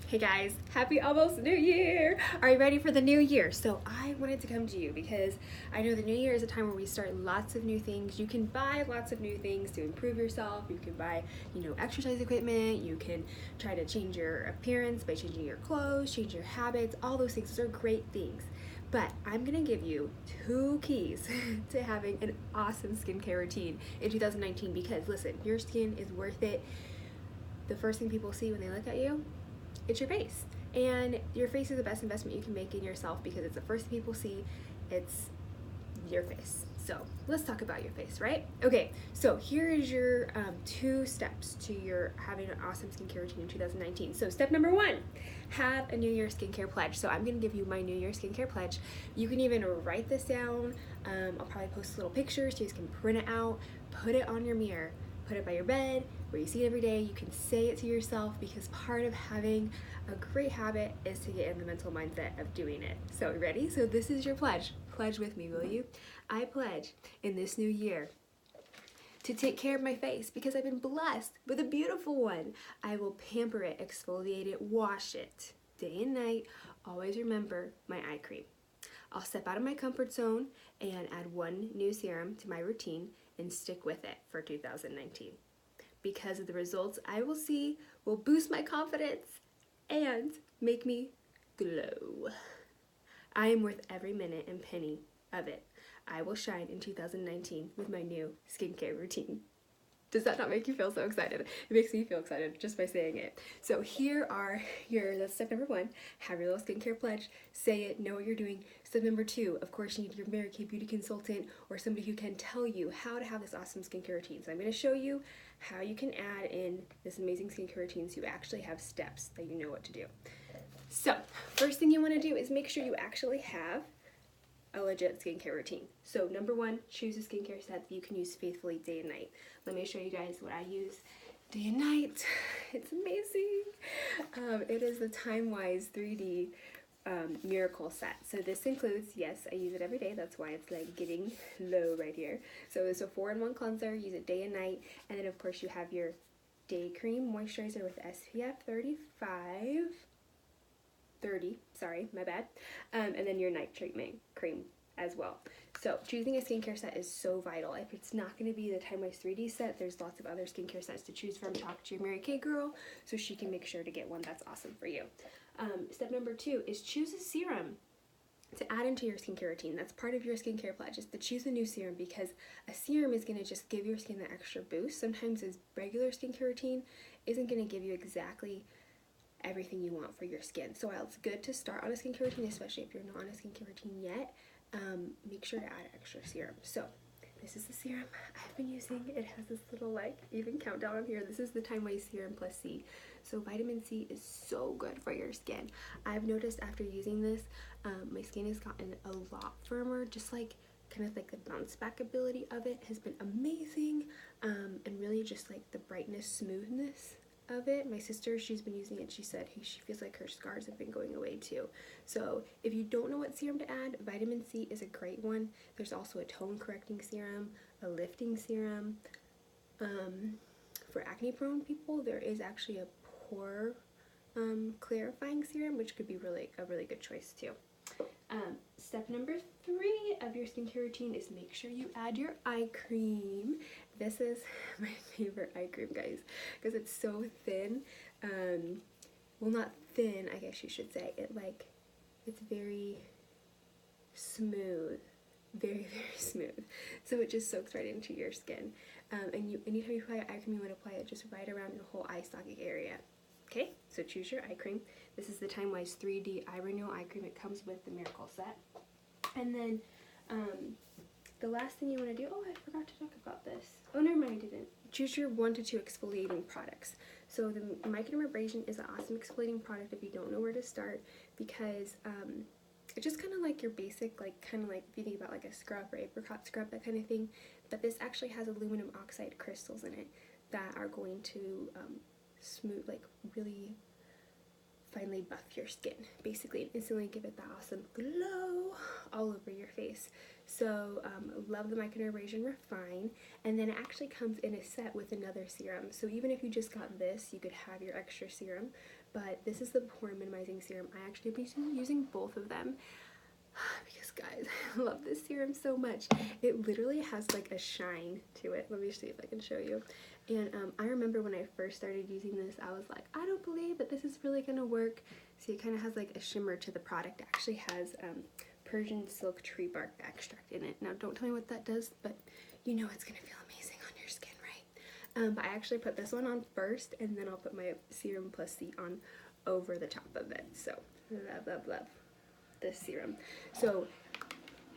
Hey guys, happy almost new year! Are you ready for the new year? So I wanted to come to you because I know the new year is a time where we start lots of new things. You can buy lots of new things to improve yourself. You can buy, exercise equipment. You can try to change your appearance by changing your clothes, change your habits. All those things are great things. But I'm gonna give you 2 keys to having an awesome skincare routine in 2019 because listen, your skin is worth it. The first thing people see when they look at you, it's your face. And your face is the best investment you can make in yourself because it's the first thing people see. It's your face. So let's talk about your face, right? Okay, so here is your 2 steps to your having an awesome skincare routine in 2019. So step number 1, have a New Year skincare pledge. So I'm gonna give you my New Year skincare pledge. You can even write this down. I'll probably post little pictures so you can print it out, put it on your mirror, put it by your bed, where you see it every day. You can say it to yourself because part of having a great habit is to get in the mental mindset of doing it. So you ready? So this is your pledge. Pledge with me, will you? I pledge in this new year to take care of my face because I've been blessed with a beautiful one. I will pamper it, exfoliate it, wash it day and night. Always remember my eye cream. I'll step out of my comfort zone and add 1 new serum to my routine and stick with it for 2019 because of the results I will see will boost my confidence and make me glow. I am worth every minute and penny of it. I will shine in 2019 with my new skincare routine. Does that not make you feel so excited? It makes me feel excited just by saying it. So here are that's step number 1, have your little skincare pledge, say it, know what you're doing. Step number 2, of course, you need your Mary Kay beauty consultant or somebody who can tell you how to have this awesome skincare routine. So I'm gonna show you how you can add in this amazing skincare routine so you actually have steps that you know what to do. So first thing you wanna do is make sure you actually have a legit skincare routine. So number 1, choose a skincare set that you can use faithfully day and night. Let me show you guys what I use day and night. It's amazing. It is the Time Wise 3D miracle set. So this includes, yes, I use it every day. That's why it's like getting low right here. So it's a 4-in-1 cleanser. Use it day and night. And then of course you have your day cream moisturizer with SPF 30, sorry, my bad. And then your night treatment cream as well. So choosing a skincare set is so vital. If it's not going to be the Time Wise 3D set, there's lots of other skincare sets to choose from. Talk to your Mary Kay girl so she can make sure to get one that's awesome for you. Step number 2 is choose a serum to add into your skincare routine. That's part of your skincare pledge, is to choose a new serum because a serum is going to just give your skin that extra boost. Sometimes a regular skincare routine isn't going to give you exactly everything you want for your skin. So while it's good to start on a skincare routine, especially if you're not on a skincare routine yet, make sure to add extra serum. So this is the serum I've been using. It has this little even countdown on here. This is the Time Wise Serum Plus C. So vitamin C is so good for your skin. I've noticed after using this, my skin has gotten a lot firmer, just kind of the bounce back ability of it has been amazing, and really just the brightness, smoothness of it. My sister, she's been using it. She said she feels like her scars have been going away too. So if you don't know what serum to add, vitamin C is a great one. There's also a tone correcting serum, a lifting serum. For acne prone people, there is actually a pore clarifying serum, which could be a really good choice too. Step number 3 of your skincare routine is make sure you add your eye cream. This is my favorite eye cream, guys, because it's so thin. Well, not thin, I guess you should say. It's very smooth. Very, very smooth. So it just soaks right into your skin. And anytime you apply eye cream, you want to apply it just right around your whole eye socket area. Okay, so choose your eye cream. This is the Time Wise 3D Eye Renewal Eye Cream. It comes with the Miracle Set. And then the last thing you want to do, I forgot to talk about this. Oh, never mind, I didn't. Choose your 1 to 2 exfoliating products. So the microdermabrasion is an awesome exfoliating product if you don't know where to start because it's just kind of like your basic, if you think about a scrub or apricot scrub, that kind of thing. But this actually has aluminum oxide crystals in it that are going to smooth, really finally buff your skin, basically, and instantly give it that awesome glow all over your face. So love the Microdermabrasion Refine, and then it actually comes in a set with another serum. So even if you just got this, you could have your extra serum, but this is the pore minimizing serum. I actually be using both of them because guys, I love this serum so much. It literally has like a shine to it. Let me see if I can show you. And I remember when I first started using this, I was like, I don't believe that this is really gonna work. See, it kind of has like a shimmer to the product. It actually has Persian silk tree bark extract in it. Now don't tell me what that does, but you know it's gonna feel amazing on your skin, right? But I actually put this one on first, and then I'll put my Serum Plus C on over the top of it. So love this serum. So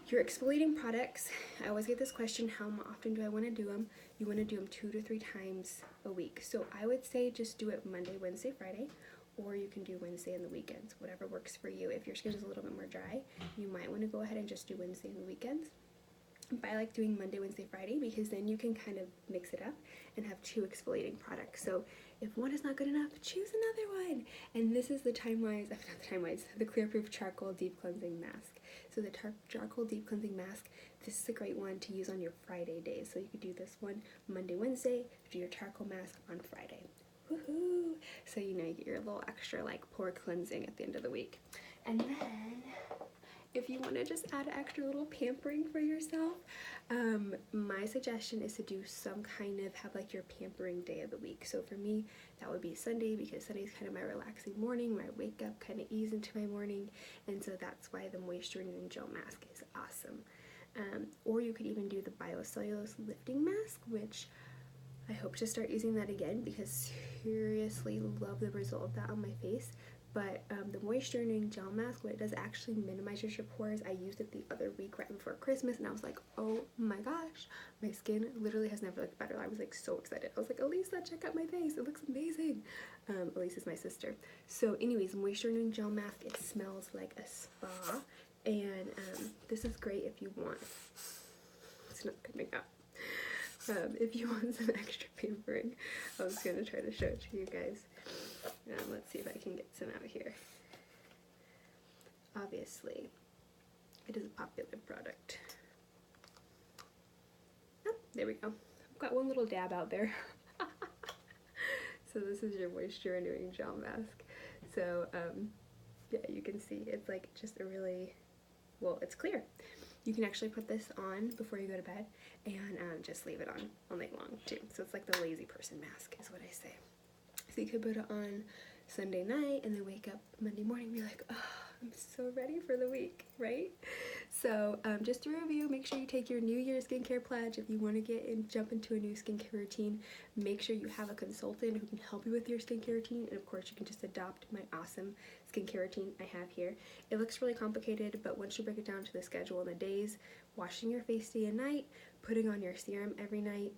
your exfoliating products, I always get this question, how often do I want to do them? You want to do them 2 to 3 times a week. So I would say just do it Monday, Wednesday, Friday, or you can do Wednesday and the weekends, whatever works for you. If your skin is a little bit more dry, you might want to go ahead and just do Wednesday and the weekends. But I like doing Monday, Wednesday, Friday because then you can kind of mix it up and have 2 exfoliating products. So if one is not good enough, choose another one. And this is the the Clear Proof Charcoal Deep Cleansing Mask. So the Charcoal Deep Cleansing Mask, this is a great one to use on your Friday days. So you could do this one Monday, Wednesday, do your charcoal mask on Friday. Woohoo! So you know you get your little extra like pore cleansing at the end of the week. And then if you want to just add extra little pampering for yourself, my suggestion is to do some kind of, have like your pampering day of the week. So for me, that would be Sunday, because Sunday is kind of my relaxing morning where I wake up, kind of ease into my morning, and so that's why the Moisture Renewing Gel Mask is awesome. Or you could even do the Biocellulose Lifting Mask, which I hope to start using that again because seriously love the result of that on my face. But the Moisture Renewing Gel Mask, what it does actually minimizes your pores. I used it the other week right before Christmas, and I was like, oh my gosh, my skin literally has never looked better. I was like so excited. I was like, Elisa, check out my face. It looks amazing. Elisa's my sister. So anyways, Moisture Renewing Gel Mask, it smells like a spa. And this is great if you want, it's not coming out. If you want some extra pampering, I was going to try to show it to you guys. Let's see if I can get some out here. Obviously, it is a popular product. Oh, there we go. I've got one little dab out there. So this is your Moisture Renewing Gel Mask. So yeah, you can see it's like just a really, well, it's clear. You can actually put this on before you go to bed and just leave it on all night long too. So it's like the lazy person mask is what I say. So you could put it on Sunday night and then wake up Monday morning and be like, oh, I'm so ready for the week, right? So just to review, make sure you take your New Year's skincare pledge. If you want to get and jump into a new skincare routine, make sure you have a consultant who can help you with your skincare routine. And of course, you can just adopt my awesome skincare routine I have here. It looks really complicated, but once you break it down to the schedule and the days, washing your face day and night, putting on your serum every night,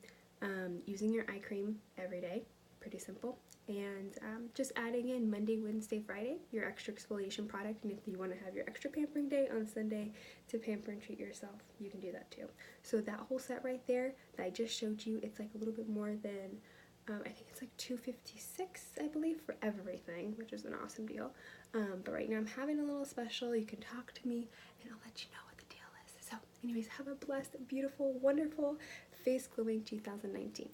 using your eye cream every day, pretty simple. And just adding in Monday, Wednesday, Friday, your extra exfoliation product. And if you want to have your extra pampering day on Sunday to pamper and treat yourself, you can do that too. So that whole set right there that I just showed you, it's like a little bit more than, I think it's like $256, I believe, for everything, which is an awesome deal. But right now I'm having a little special. You can talk to me and I'll let you know what the deal is. So anyways, have a blessed, beautiful, wonderful, face glowing 2019.